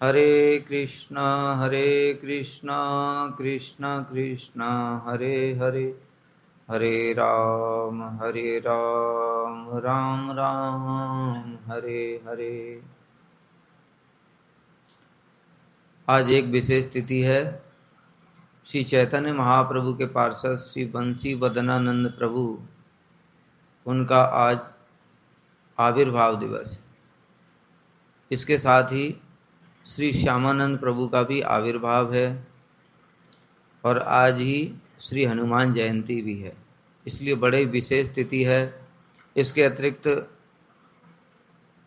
हरे कृष्णा कृष्णा कृष्णा हरे हरे, हरे राम राम राम हरे हरे। आज एक विशेष तिथि है। श्री चैतन्य महाप्रभु के पार्षद श्री बंसी बदनानंद प्रभु, उनका आज आविर्भाव दिवस है। इसके साथ ही श्री श्यामानंद प्रभु का भी आविर्भाव है और आज ही श्री हनुमान जयंती भी है, इसलिए बड़े विशेष तिथि है। इसके अतिरिक्त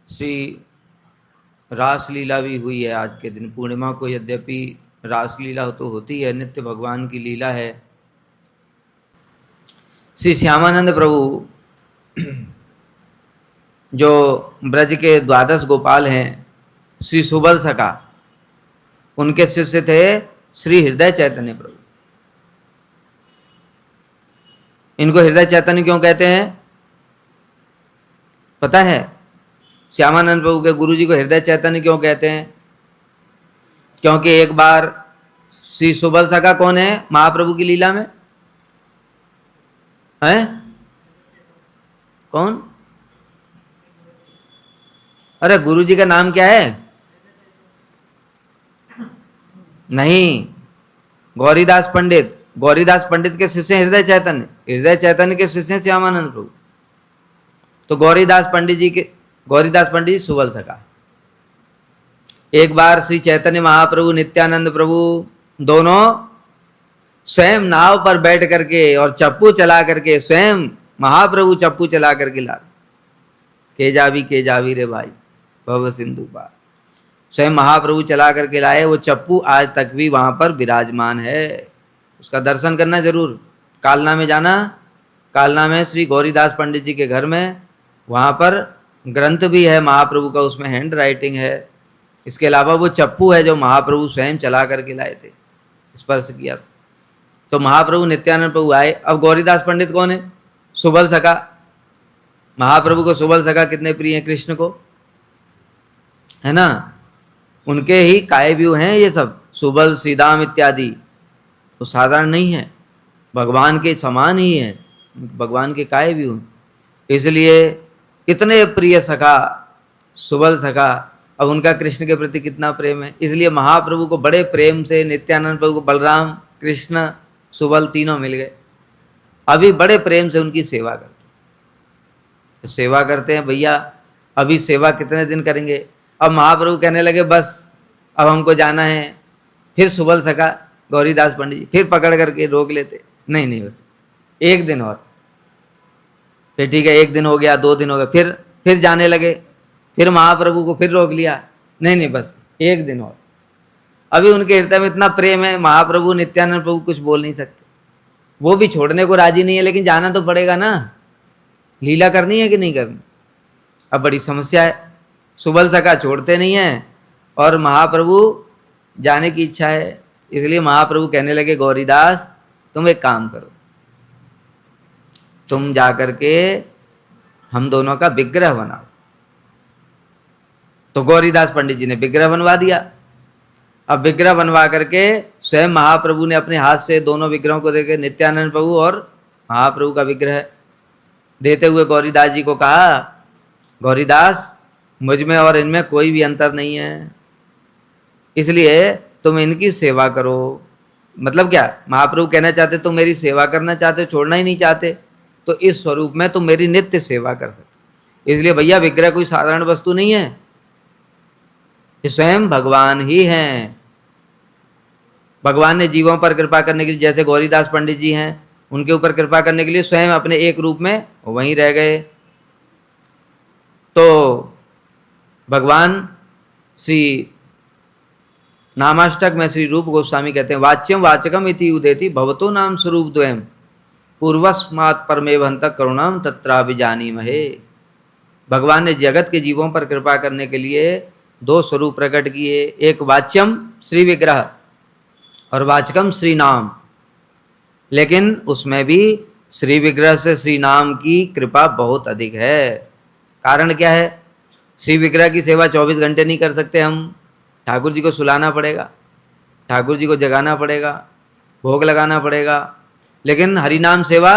श्री रासलीला भी हुई है आज के दिन। पूर्णिमा को यद्यपि रासलीला तो होती है, नित्य भगवान की लीला है। श्री श्यामानंद प्रभु जो ब्रज के द्वादश गोपाल हैं, श्री सुबल सका, उनके शिष्य थे श्री हृदय चैतन्य प्रभु। इनको हृदय चैतन्य क्यों कहते हैं पता है? श्यामानंद प्रभु के गुरु जी को हृदय चैतन्य क्यों कहते हैं? क्योंकि एक बार श्री सुबल सका कौन है महाप्रभु की लीला में? है कौन? अरे गुरु जी का नाम क्या है? नहीं, गौरीदास पंडित। गौरीदास पंडित के शिष्य हृदय चैतन्य, हृदय चैतन्य के शिष्य श्यामानंद प्रभु। तो गौरीदास पंडित जी सुबल सका। एक बार श्री चैतन्य महाप्रभु नित्यानंद प्रभु दोनों स्वयं नाव पर बैठ करके और चप्पू चला करके, स्वयं महाप्रभु चप्पू चला करके ला, के जावी रे भाई भव सिंधु पार। स्वयं महाप्रभु चला करके लाए। वो चप्पू आज तक भी वहां पर विराजमान है, उसका दर्शन करना जरूर। कालना में जाना, कालना में श्री गौरीदास पंडित जी के घर में, वहां पर ग्रंथ भी है महाप्रभु का, उसमें हैंड राइटिंग है। इसके अलावा वो चप्पू है जो महाप्रभु स्वयं चला करके लाए थे, स्पर्श किया। तो महाप्रभु नित्यानंद प्रभु आए। अब गौरीदास पंडित कौन है? सुबल सका। महाप्रभु को सुबल सका कितने प्रिय हैं कृष्ण को, है ना? उनके ही कायव्यू हैं ये सब, सुबल सीदाम इत्यादि। तो साधारण नहीं है, भगवान के समान ही है, भगवान के कायव्यू। इसलिए इतने प्रिय सखा सुबल सखा। अब उनका कृष्ण के प्रति कितना प्रेम है, इसलिए महाप्रभु को बड़े प्रेम से नित्यानंद प्रभु को बलराम कृष्ण सुबल तीनों मिल गए। अभी बड़े प्रेम से उनकी सेवा करते हैं। तो सेवा करते हैं भैया, अभी सेवा कितने दिन करेंगे? अब महाप्रभु कहने लगे बस अब हमको जाना है। फिर सुबल सका गौरीदास पंडित जी फिर पकड़ करके रोक लेते, नहीं बस एक दिन और। फिर ठीक है, एक दिन हो गया, 2 दिन हो गया, फिर जाने लगे। फिर महाप्रभु को फिर रोक लिया, नहीं बस एक दिन और। अभी उनके हृदय में इतना प्रेम है, महाप्रभु नित्यानंद प्रभु कुछ बोल नहीं सकते। वो भी छोड़ने को राजी नहीं है, लेकिन जाना तो पड़ेगा ना, लीला करनी है कि नहीं करनी। अब बड़ी समस्या है, सुबल सका छोड़ते नहीं है और महाप्रभु जाने की इच्छा है। इसलिए महाप्रभु कहने लगे गौरीदास तुम एक काम करो, तुम जाकर के हम दोनों का विग्रह बनाओ। तो गौरीदास पंडित जी ने विग्रह बनवा दिया। अब विग्रह बनवा करके स्वयं महाप्रभु ने अपने हाथ से दोनों विग्रहों को देके, नित्यानंद प्रभु और महाप्रभु का विग्रह देते हुए गौरीदास जी को कहा, गौरीदास मुझ में और इनमें कोई भी अंतर नहीं है, इसलिए तुम इनकी सेवा करो। मतलब क्या महाप्रभु कहना चाहते, तुम मेरी सेवा करना चाहते, छोड़ना ही नहीं चाहते, तो इस स्वरूप में तुम मेरी नित्य सेवा कर सकते। इसलिए भैया विग्रह कोई साधारण वस्तु नहीं है, ये स्वयं भगवान ही हैं। भगवान ने जीवों पर कृपा करने के लिए, जैसे गौरीदास पंडित जी हैं, उनके ऊपर कृपा करने के लिए स्वयं अपने एक रूप में वहीं रह गए। तो भगवान श्री नामाष्टक में श्री रूप गोस्वामी कहते हैं, वाच्यम वाचकम इति उदेति भवतो नाम स्वरूप द्वयम् पूर्वस्मात् परमेव हंत करुणाम तत्राभिजानीमहे। भगवान ने जगत के जीवों पर कृपा करने के लिए 2 स्वरूप प्रकट किए, एक वाच्यम श्री विग्रह और वाचकम श्री नाम। लेकिन उसमें भी श्री विग्रह से श्री नाम की कृपा बहुत अधिक है। कारण क्या है? श्री विग्रह की सेवा 24 घंटे नहीं कर सकते हम, ठाकुर जी को सुलाना पड़ेगा, ठाकुर जी को जगाना पड़ेगा, भोग लगाना पड़ेगा। लेकिन हरिनाम सेवा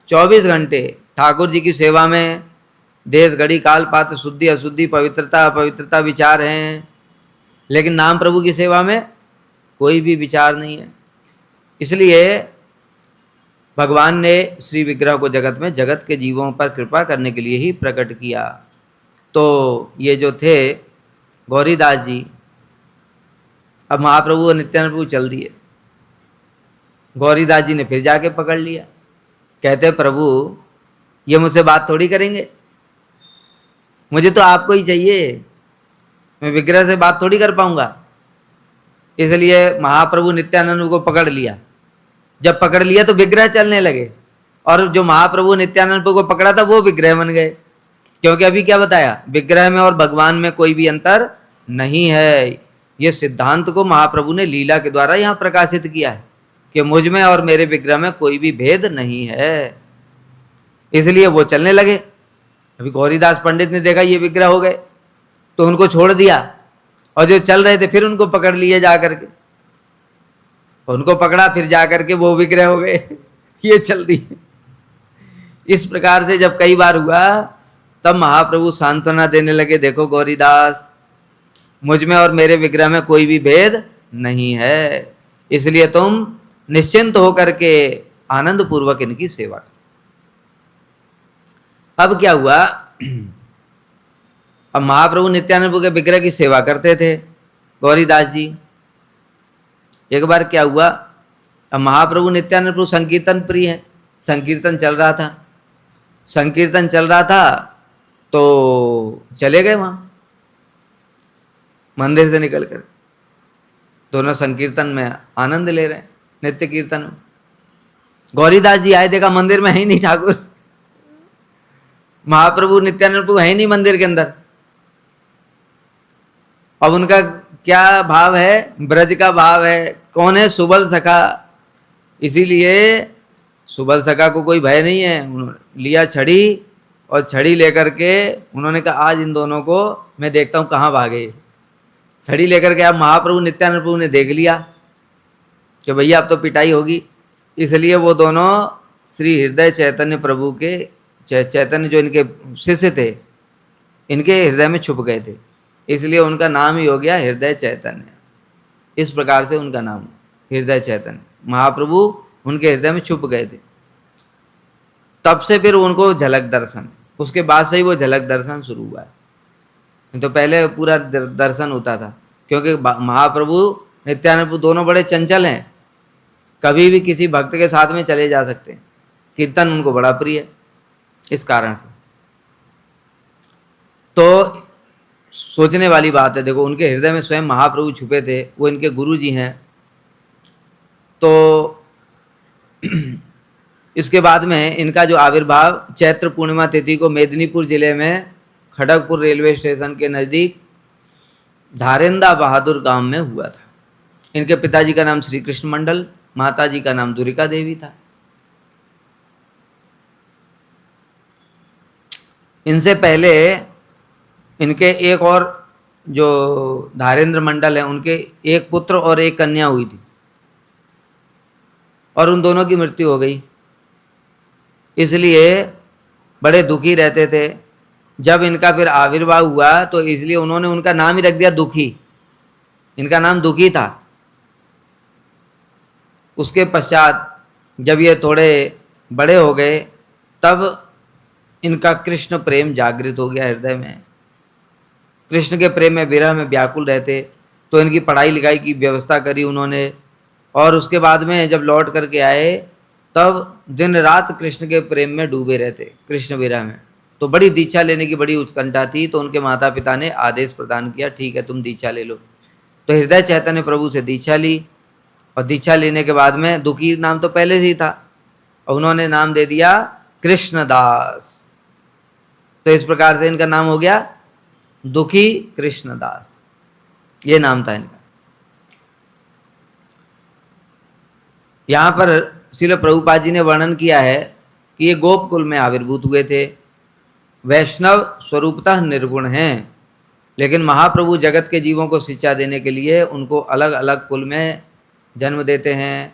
24 घंटे ठाकुर जी की सेवा में देश घड़ी काल पात्र शुद्धि अशुद्धि पवित्रता अपवित्रता विचार हैं, लेकिन नाम प्रभु की सेवा में कोई भी विचार नहीं है। इसलिए भगवान ने श्री विग्रह को जगत में जगत के जीवों पर कृपा करने के लिए ही प्रकट किया। तो ये जो थे गौरीदास जी, अब महाप्रभु और नित्यानंद प्रभु चल दिए। गौरीदास जी ने फिर जाके पकड़ लिया, कहते प्रभु ये मुझसे बात थोड़ी करेंगे, मुझे तो आपको ही चाहिए, मैं विग्रह से बात थोड़ी कर पाऊंगा। इसलिए महाप्रभु नित्यानंद को पकड़ लिया। जब पकड़ लिया तो विग्रह चलने लगे, और जो महाप्रभु नित्यानंद को पकड़ा था वो विग्रह बन गए। क्योंकि अभी क्या बताया, विग्रह में और भगवान में कोई भी अंतर नहीं है। ये सिद्धांत को महाप्रभु ने लीला के द्वारा यहाँ प्रकाशित किया है कि मुझ में और मेरे विग्रह में कोई भी भेद नहीं है। इसलिए वो चलने लगे। अभी गौरीदास पंडित ने देखा ये विग्रह हो गए तो उनको छोड़ दिया, और जो चल रहे थे फिर उनको पकड़ लिए जा करके, उनको पकड़ा फिर जा करके वो विग्रह हो गए, ये चल दिए। इस प्रकार से जब कई बार हुआ तब महाप्रभु सांत्वना देने लगे, देखो गौरीदास मुझ में और मेरे विग्रह में कोई भी भेद नहीं है, इसलिए तुम निश्चिंत होकर के आनंद पूर्वक इनकी सेवा करो। अब क्या हुआ, अब महाप्रभु नित्यानंद के विग्रह की सेवा करते थे गौरीदास जी। एक बार क्या हुआ, अब महाप्रभु नित्यानंद प्रभु संकीर्तन प्रिय है, संकीर्तन चल रहा था, संकीर्तन चल रहा था तो चले गए वहां मंदिर से निकल कर। दोनों संकीर्तन में आनंद ले रहे हैं, नित्य कीर्तन में। गौरीदास जी आए, देखा मंदिर में है ही नहीं ठाकुर, महाप्रभु नित्यानंद प्रभु है ही नहीं मंदिर के अंदर। अब उनका क्या भाव है, ब्रज का भाव है। कौन है, सुबल सखा। इसीलिए सुबल सखा को कोई भय नहीं है। उन्होंने लिया छड़ी, और छड़ी लेकर के उन्होंने कहा आज इन दोनों को मैं देखता हूं कहाँ भागे। छड़ी लेकर के अब महाप्रभु नित्यानंद प्रभु ने देख लिया कि भैया अब तो पिटाई होगी, इसलिए वो दोनों श्री हृदय चैतन्य प्रभु के चैतन्य जो इनके शिष्य थे, इनके हृदय में छुप गए थे, इसलिए उनका नाम ही हो गया हृदय चैतन्य। इस प्रकार से उनका नाम हृदय चैतन्य, महाप्रभु उनके हृदय में छुप गए थे। तब से फिर उनको झलक दर्शन, उसके बाद से ही वो झलक दर्शन शुरू हुआ है। तो पहले पूरा दर्शन होता था, क्योंकि महाप्रभु नित्यानंद प्रभु दोनों बड़े चंचल हैं, कभी भी किसी भक्त के साथ में चले जा सकते हैं। कीर्तन उनको बड़ा प्रिय है, इस कारण से। तो सोचने वाली बात है, देखो उनके हृदय में स्वयं महाप्रभु छुपे थे, वो इनके गुरु जी हैं। तो इसके बाद में इनका जो आविर्भाव चैत्र पूर्णिमा तिथि को मेदिनीपुर जिले में खड़गपुर रेलवे स्टेशन के नज़दीक धारेंदा बहादुर गांव में हुआ था। इनके पिताजी का नाम श्री कृष्ण मंडल, माताजी का नाम दुरिका देवी था। इनसे पहले इनके एक और जो धारेंद्र मंडल है, उनके एक पुत्र और एक कन्या हुई थी, और उन दोनों की मृत्यु हो गई। इसलिए बड़े दुखी रहते थे। जब इनका फिर आविर्भाव हुआ तो इसलिए उन्होंने उनका नाम ही रख दिया दुखी, इनका नाम दुखी था। उसके पश्चात जब ये थोड़े बड़े हो गए तब इनका कृष्ण प्रेम जागृत हो गया हृदय में। कृष्ण के प्रेम में विरह में व्याकुल रहते, तो इनकी पढ़ाई लिखाई की व्यवस्था करी उन्होंने। और उसके बाद में जब लौट करके आए तब दिन रात कृष्ण के प्रेम में डूबे रहते, कृष्ण विरह में। तो बड़ी दीक्षा लेने की बड़ी उत्कंठा थी, तो उनके माता पिता ने आदेश प्रदान किया, ठीक है तुम दीक्षा ले लो। तो हृदय चैतन्य प्रभु से दीक्षा ली, और दीक्षा लेने के बाद में दुखी नाम तो पहले से ही था, और उन्होंने नाम दे दिया कृष्णदास। तो इस प्रकार से इनका नाम हो गया दुखी कृष्णदास, ये नाम था इनका। यहाँ पर श्रील प्रभुपाद जी ने वर्णन किया है कि ये गोप कुल में आविर्भूत हुए थे, वैष्णव स्वरूपतः निर्गुण हैं, लेकिन महाप्रभु जगत के जीवों को शिक्षा देने के लिए उनको अलग अलग कुल में जन्म देते हैं।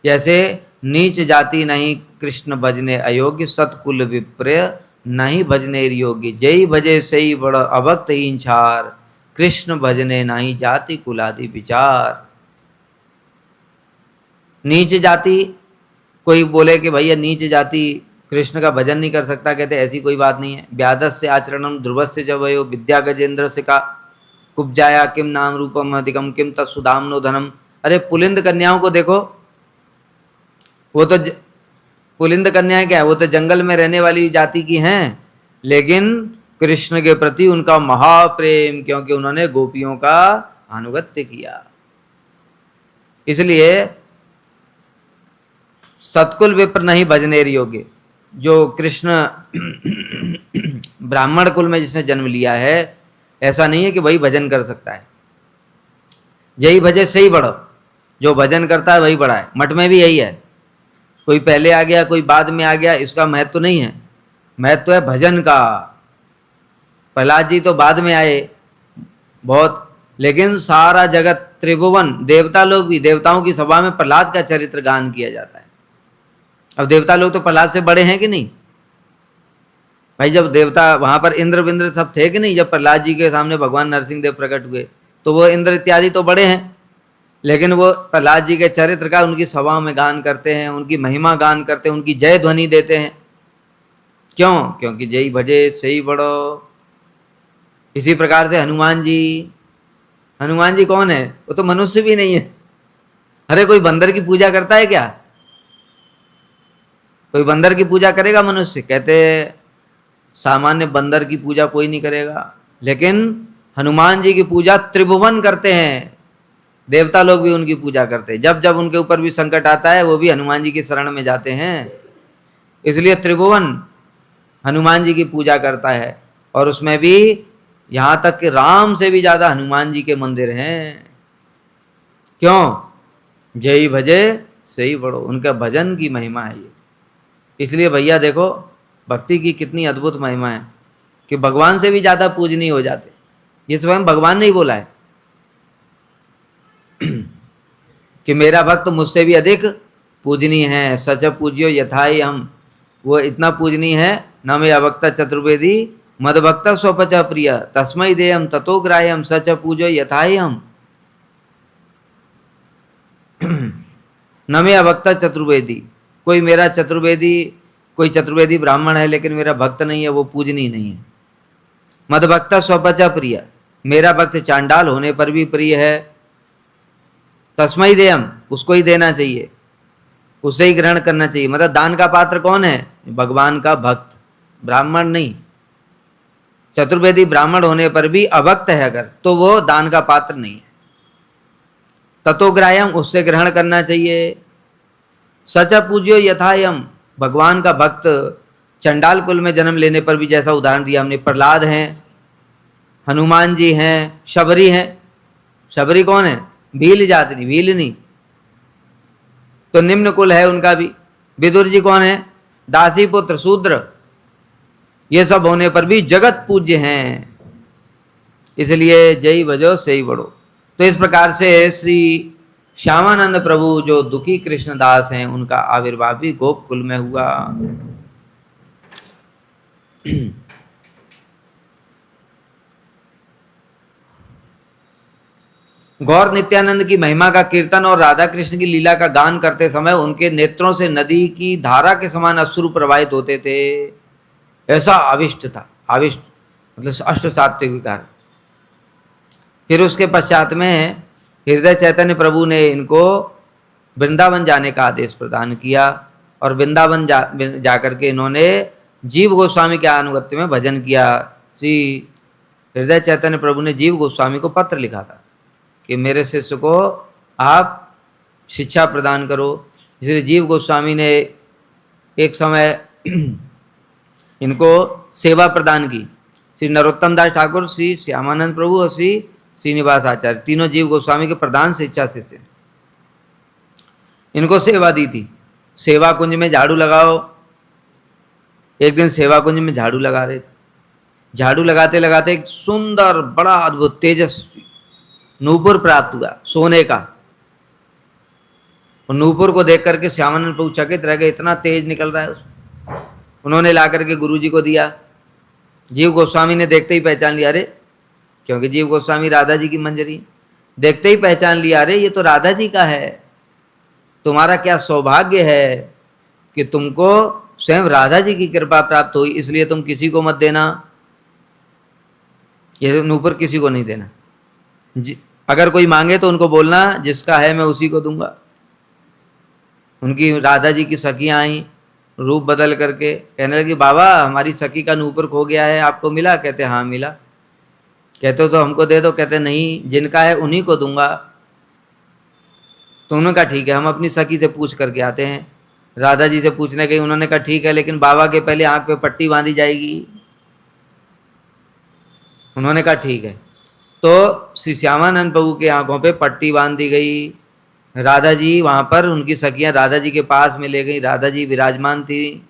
जैसे नीच जाति नहीं कृष्ण भजने अयोग्य, सतकुल विप्र नहीं भजने योग्य, जय भजे सही बड़ अभक्त हीन छार, कृष्ण भजने नहीं जाति कुलादि विचार। नीच जाति, कोई बोले कि भैया नीच जाति कृष्ण का भजन नहीं कर सकता, कहते ऐसी कोई बात नहीं है। व्यादस से आचरणम ध्रुवस्य जवयो विद्या गजेंद्र से का कुब्जाया किम नाम रूपम अधिकम किम तत्सुदामनो धनम। अरे पुलिंद कन्याओं को देखो, वो तो पुलिंद कन्याएं क्या है, वो तो जंगल में रहने वाली जाति की हैं, लेकिन कृष्ण के प्रति उनका महाप्रेम, क्योंकि उन्होंने गोपियों का अनुगत्य किया। इसलिए सतकुल विप्र नहीं भजने योग्य, जो कृष्ण ब्राह्मण कुल में जिसने जन्म लिया है, ऐसा नहीं है कि वही भजन कर सकता है। जय भजे सही बड़ो, जो भजन करता है वही बड़ा है। मठ में भी यही है, कोई पहले आ गया कोई बाद में आ गया, इसका महत्व तो नहीं है। महत्व है भजन का। प्रहलाद जी तो बाद में आए बहुत, लेकिन सारा जगत त्रिभुवन देवता लोग भी, देवताओं की सभा में प्रहलाद का चरित्र गान किया जाता है। अब देवता लोग तो प्रहलाद से बड़े हैं कि नहीं भाई? जब देवता वहां पर इंद्र विंद्र सब थे कि नहीं, जब प्रहलाद जी के सामने भगवान नरसिंह देव प्रकट हुए, तो वो इंद्र इत्यादि तो बड़े हैं, लेकिन वो प्रहलाद जी के चरित्र का उनकी सभा में गान करते हैं, उनकी महिमा गान करते हैं, उनकी जय ध्वनि देते हैं। क्यों? क्योंकि जय भजे सही बड़ो। इसी प्रकार से हनुमान जी, हनुमान जी कौन है? वो तो मनुष्य भी नहीं है। अरे कोई बंदर की पूजा करता है क्या? कोई बंदर की पूजा करेगा मनुष्य? कहते सामान्य बंदर की पूजा कोई नहीं करेगा, लेकिन हनुमान जी की पूजा त्रिभुवन करते हैं। देवता लोग भी उनकी पूजा करते हैं। जब जब उनके ऊपर भी संकट आता है, वो भी हनुमान जी की शरण में जाते हैं। इसलिए त्रिभुवन हनुमान जी की पूजा करता है, और उसमें भी यहाँ तक कि राम से भी ज्यादा हनुमान जी के मंदिर हैं। क्यों? जय भजे सही बड़ो, उनका भजन की महिमा है ये। इसलिए भैया देखो भक्ति की कितनी अद्भुत महिमा है कि भगवान से भी ज्यादा पूजनीय हो जाते। ये स्वयं भगवान ने ही बोला है कि मेरा भक्त मुझसे भी अधिक पूजनीय है, सच पूज्यो यथाई हम। वो इतना पूजनीय है, न मे अभक्ता चतुर्वेदी मद भक्त स्वपच प्रिय, तस्मय देयम ततो ग्राह्यम सच पूजो यथाई हम। न मे अभक्ता चतुर्वेदी, कोई मेरा चतुर्वेदी, कोई चतुर्वेदी ब्राह्मण है लेकिन मेरा भक्त नहीं है, वो पूजनीय नहीं है। मद भक्त स्वपच प्रिय, मेरा भक्त चांडाल होने पर भी प्रिय है। तस्मय देयम, उसको ही देना चाहिए, उसे ही ग्रहण करना चाहिए। मतलब दान का पात्र कौन है? भगवान का भक्त, ब्राह्मण नहीं। चतुर्वेदी ब्राह्मण होने पर भी अभक्त है अगर, तो वो दान का पात्र नहीं है। ततोग्राह्यम, उससे ग्रहण करना चाहिए। सच पूज्यो यथायम, भगवान का भक्त चंडाल कुल में जन्म लेने पर भी, जैसा उदाहरण दिया हमने, प्रहलाद हैं, हनुमान जी हैं, शबरी हैं। शबरी कौन है? भील जाति, भील नहीं, तो निम्न कुल है उनका भी। विदुर जी कौन है? दासी पुत्र शूद्र। ये सब होने पर भी जगत पूज्य हैं। इसलिए जय भजो सही बड़ो। तो इस प्रकार से श्री श्यामानंद प्रभु जो दुखी कृष्णदास हैं, उनका आविर्भाव भी गोप कुल में हुआ। गौर नित्यानंद की महिमा का कीर्तन और राधा कृष्ण की लीला का गान करते समय उनके नेत्रों से नदी की धारा के समान अश्रु प्रवाहित होते थे। ऐसा आविष्ट था, आविष्ट मतलब अष्ट सात्विक विकार। फिर उसके पश्चात में हृदय चैतन्य प्रभु ने इनको वृंदावन जाने का आदेश प्रदान किया, और वृंदावन जाकर के इन्होंने जीव गोस्वामी के अनुगत्य में भजन किया। श्री हृदय चैतन्य प्रभु ने जीव गोस्वामी को पत्र लिखा था कि मेरे शिष्य को आप शिक्षा प्रदान करो। इसलिए जीव गोस्वामी ने एक समय इनको सेवा प्रदान की। श्री नरोत्तम दास ठाकुर, श्री श्यामानंद प्रभु और श्री श्रीनिवास आचार्य, तीनों जीव गोस्वामी के प्रधान शिक्षा शिष्य, इनको सेवा दी थी। सेवा कुंज में झाड़ू लगाओ। एक दिन सेवा कुंज में झाड़ू लगा रहे थे, झाड़ू लगाते लगाते एक सुंदर बड़ा अद्भुत तेजस्वी नूपुर प्राप्त हुआ सोने का। और नूपुर को देख करके श्यामानंद प्रभु चकित रह गए, इतना तेज निकल रहा है उसमें। उन्होंने ला करके गुरु जी को दिया। जीव गोस्वामी ने देखते ही पहचान लिया, अरे, क्योंकि जीव गोस्वामी राधा जी की मंजरी, देखते ही पहचान लिया, अरे ये तो राधा जी का है। तुम्हारा क्या सौभाग्य है कि तुमको स्वयं राधा जी की कृपा प्राप्त हुई, इसलिए तुम किसी को मत देना, ये नूपुर किसी को नहीं देना। अगर कोई मांगे तो उनको बोलना जिसका है मैं उसी को दूंगा। उनकी राधा जी की सखियां आई रूप बदल करके, कहने लगी, बाबा हमारी सखी का नूपुर खो गया है, आपको मिला? कहते हाँ मिला। कहते तो हमको दे दो। कहते नहीं, जिनका है उन्हीं को दूंगा। तो उन्होंने कहा ठीक है, हम अपनी सखी से पूछ करके आते हैं। राधा जी से पूछने गई, उन्होंने कहा ठीक है, लेकिन बाबा के पहले आंख पे पट्टी बांधी जाएगी। उन्होंने कहा ठीक है। तो श्री श्यामानंद प्रभु के आंखों पे पट्टी बांध दी गई। राधा जी वहां पर, उनकी सखियां राधा जी के पास में ले गई। राधा जी विराजमान थी।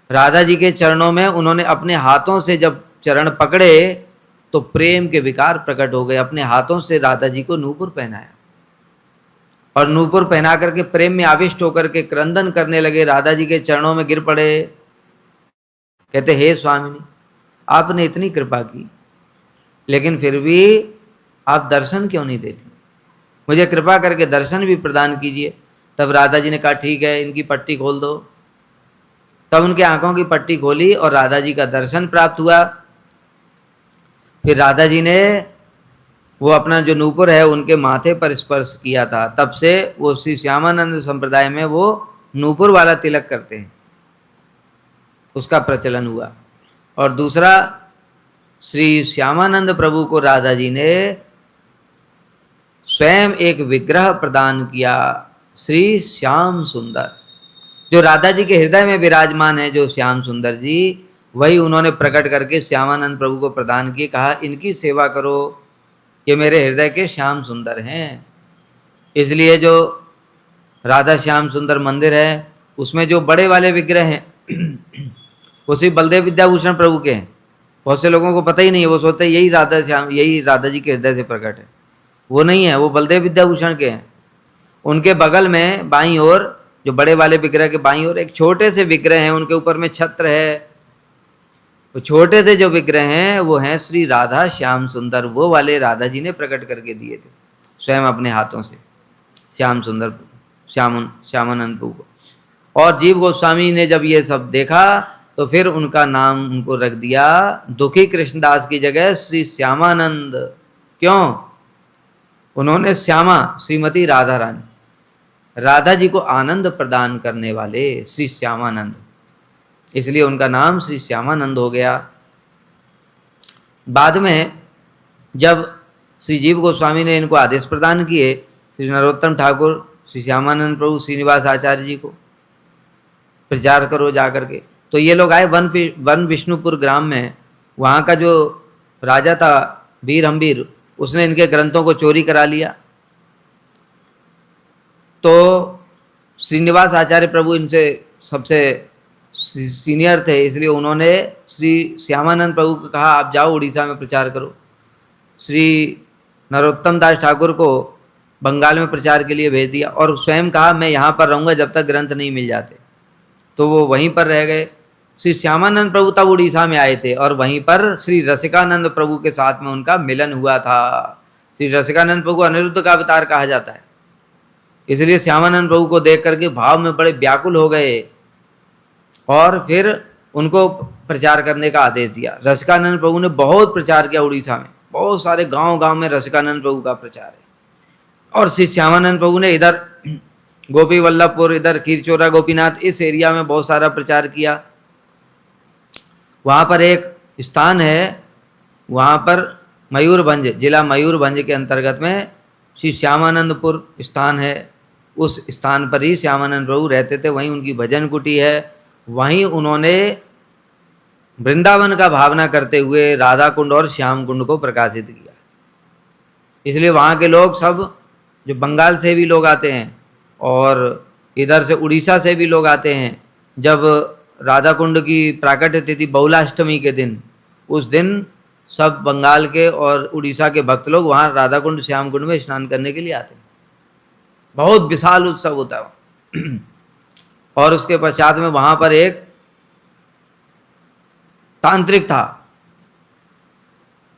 राधा जी के चरणों में उन्होंने अपने हाथों से जब चरण पकड़े तो प्रेम के विकार प्रकट हो गए। अपने हाथों से राधा जी को नूपुर पहनाया और नूपुर पहना करके प्रेम में आविष्ट होकर के क्रंदन करने लगे। राधा जी के चरणों में गिर पड़े। कहते हे स्वामिनी, आपने इतनी कृपा की, लेकिन फिर भी आप दर्शन क्यों नहीं देती? मुझे कृपा करके दर्शन भी प्रदान कीजिए। तब राधा जी ने कहा ठीक है, इनकी पट्टी खोल दो। तब उनके आंखों की पट्टी खोली और राधा जी का दर्शन प्राप्त हुआ। फिर राधा जी ने वो अपना जो नूपुर है उनके माथे पर स्पर्श किया था। तब से वो श्री श्यामानंद संप्रदाय में वो नूपुर वाला तिलक करते हैं, उसका प्रचलन हुआ। और दूसरा, श्री श्यामानंद प्रभु को राधा जी ने स्वयं एक विग्रह प्रदान किया, श्री श्याम सुंदर। जो राधा जी के हृदय में विराजमान है, जो श्याम सुंदर जी, वही उन्होंने प्रकट करके श्यामानंद प्रभु को प्रदान किए। कहा इनकी सेवा करो, ये मेरे हृदय के श्याम सुंदर हैं। इसलिए जो राधा श्याम सुंदर मंदिर है उसमें जो बड़े वाले विग्रह हैं वो श्री बलदेव विद्याभूषण प्रभु के हैं। बहुत से लोगों को पता ही नहीं है, वो सोचते हैं यही राधा श्याम, यही राधा जी के हृदय से प्रकट है। वो नहीं है, वो बलदेव विद्याभूषण के हैं। उनके बगल में बाईं ओर, जो बड़े वाले विग्रह के बाईं ओर एक छोटे से विग्रह हैं, उनके ऊपर में छत्र है। वो छोटे से जो विग्रह हैं वो हैं श्री राधा श्याम सुंदर। वो वाले राधा जी ने प्रकट करके दिए थे स्वयं अपने हाथों से श्याम सुंदर श्यामानंद प्रभु को। और जीव गोस्वामी ने जब ये सब देखा तो फिर उनका नाम उनको रख दिया दुखी कृष्णदास की जगह श्री श्यामानंद। क्यों? उन्होंने श्यामा, श्रीमती राधा रानी, राधा जी को आनंद प्रदान करने वाले श्री श्यामानंद, इसलिए उनका नाम श्री श्यामानंद हो गया। बाद में जब श्री जीव गोस्वामी ने इनको आदेश प्रदान किए, श्री नरोत्तम ठाकुर, श्री श्यामानंद प्रभु, श्रीनिवास आचार्य जी को प्रचार करो जा करके, तो ये लोग आए वन विष्णुपुर ग्राम में। वहाँ का जो राजा था वीर हम्बीर, उसने इनके ग्रंथों को चोरी करा लिया। तो श्रीनिवास आचार्य प्रभु इनसे सबसे सीनियर थे, इसलिए उन्होंने श्री श्यामानंद प्रभु को कहा आप जाओ उड़ीसा में प्रचार करो। श्री नरोत्तम दास ठाकुर को बंगाल में प्रचार के लिए भेज दिया और स्वयं कहा मैं यहाँ पर रहूँगा जब तक ग्रंथ नहीं मिल जाते। तो वो वहीं पर रह गए। श्री श्यामानंद प्रभु तब उड़ीसा में आए थे और वहीं पर श्री रसिकानंद प्रभु के साथ में उनका मिलन हुआ था। श्री रसिकानंद प्रभु को अनिरुद्ध का अवतार कहा जाता है, इसलिए श्यामानंद प्रभु को देख करके भाव में बड़े व्याकुल हो गए और फिर उनको प्रचार करने का आदेश दिया। रसिकानंद प्रभु ने बहुत प्रचार किया उड़ीसा में, बहुत सारे गांव-गांव में रसिकानंद प्रभु का प्रचार है। और श्री श्यामानंद प्रभु ने इधर गोपी वल्लभपुर, इधर खीरचोरा गोपीनाथ, इस एरिया में बहुत सारा प्रचार किया। वहाँ पर एक स्थान है, वहाँ पर मयूरभंज, जिला मयूरभंज के अंतर्गत में श्री श्यामानंदपुर स्थान है। उस स्थान पर ही श्यामानंद प्रभु रहते थे, वहीं उनकी भजन कुटी है। वहीं उन्होंने वृंदावन का भावना करते हुए राधा कुंड और श्याम कुंड को प्रकाशित किया। इसलिए वहाँ के लोग सब, जो बंगाल से भी लोग आते हैं और इधर से उड़ीसा से भी लोग आते हैं, जब राधा कुंड की प्राकट्य तिथि बहुलाष्टमी के दिन उस दिन सब बंगाल के और उड़ीसा के भक्त लोग वहाँ राधा कुंड श्याम कुंड में स्नान करने के लिए आते हैं। बहुत विशाल उत्सव होता है वहाँ। और उसके पश्चात में वहाँ पर एक तांत्रिक था,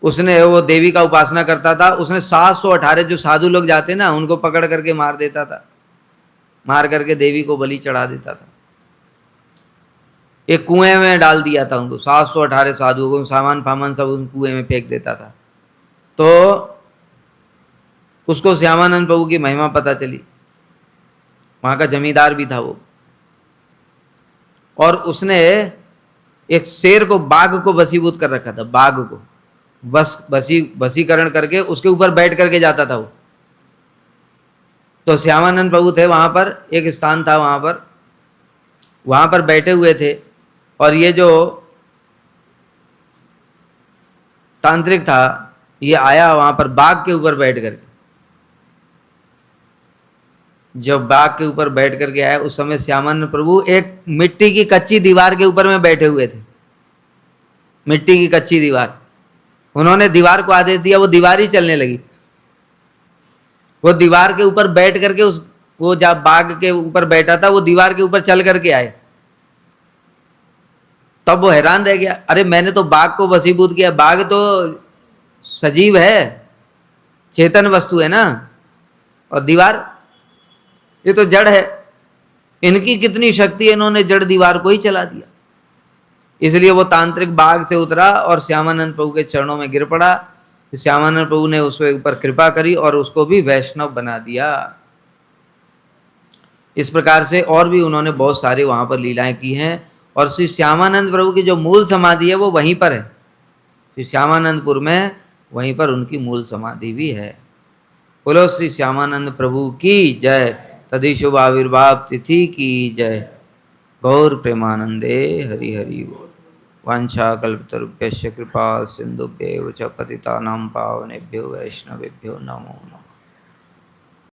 उसने वो देवी का उपासना करता था, उसने 718 जो साधु लोग जाते ना उनको पकड़ करके मार देता था, मार करके देवी को बलि चढ़ा देता था। एक कुएं में डाल दिया था उनको, 718 साधुओं को, सामान फामान सब उन कुएं में फेंक देता था। तो उसको श्यामानंद प्रभु की महिमा पता चली, वहां का जमींदार भी था वो, और उसने एक शेर को, बाघ को वशीभूत कर रखा था, बाघ को वशीकरण करके उसके ऊपर बैठ करके जाता था वो। तो श्यामानंद प्रभु थे वहां पर, एक स्थान था वहां पर बैठे हुए थे, और ये जो तांत्रिक था ये आया वहां पर बाघ के ऊपर बैठ करके। जब बाघ के ऊपर बैठ करके आया उस समय श्यामानंद प्रभु एक मिट्टी की कच्ची दीवार के ऊपर में बैठे हुए थे, मिट्टी की कच्ची दीवार। उन्होंने दीवार को आदेश दिया, वो दीवार ही चलने लगी। वो दीवार के ऊपर बैठ करके वो जब बाघ के ऊपर बैठा था वो दीवार के ऊपर चल करके आए। तब वो हैरान रह गया, अरे मैंने तो बाघ को वशीभूत किया, बाघ तो सजीव है, चेतन वस्तु है ना, और दीवार ये तो जड़ है, इनकी कितनी शक्ति है, इन्होंने जड़ दीवार को ही चला दिया। इसलिए वो तांत्रिक बाघ से उतरा और श्यामानंद प्रभु के चरणों में गिर पड़ा। श्यामानंद प्रभु ने उसके ऊपर कृपा करी और उसको भी वैष्णव बना दिया। इस प्रकार से और भी उन्होंने बहुत सारे वहां पर लीलाएं की हैं। और श्री श्यामानंद प्रभु की जो मूल समाधि है वो वहीं पर है, श्री श्यामानंदपुर में, वहीं पर उनकी मूल समाधि भी है। बोलो श्री श्यामानंद प्रभु की जय, तदि शुभ आविर्भाव तिथि की जय। गौर प्रेमानंदे हरि हरि बोल। वाञ्छाकल्पतरुभ्यश्च कृपा सिन्धुभ्यैव च पतितानां पावनेभ्यो वैष्णवेभ्यो नमो नमः।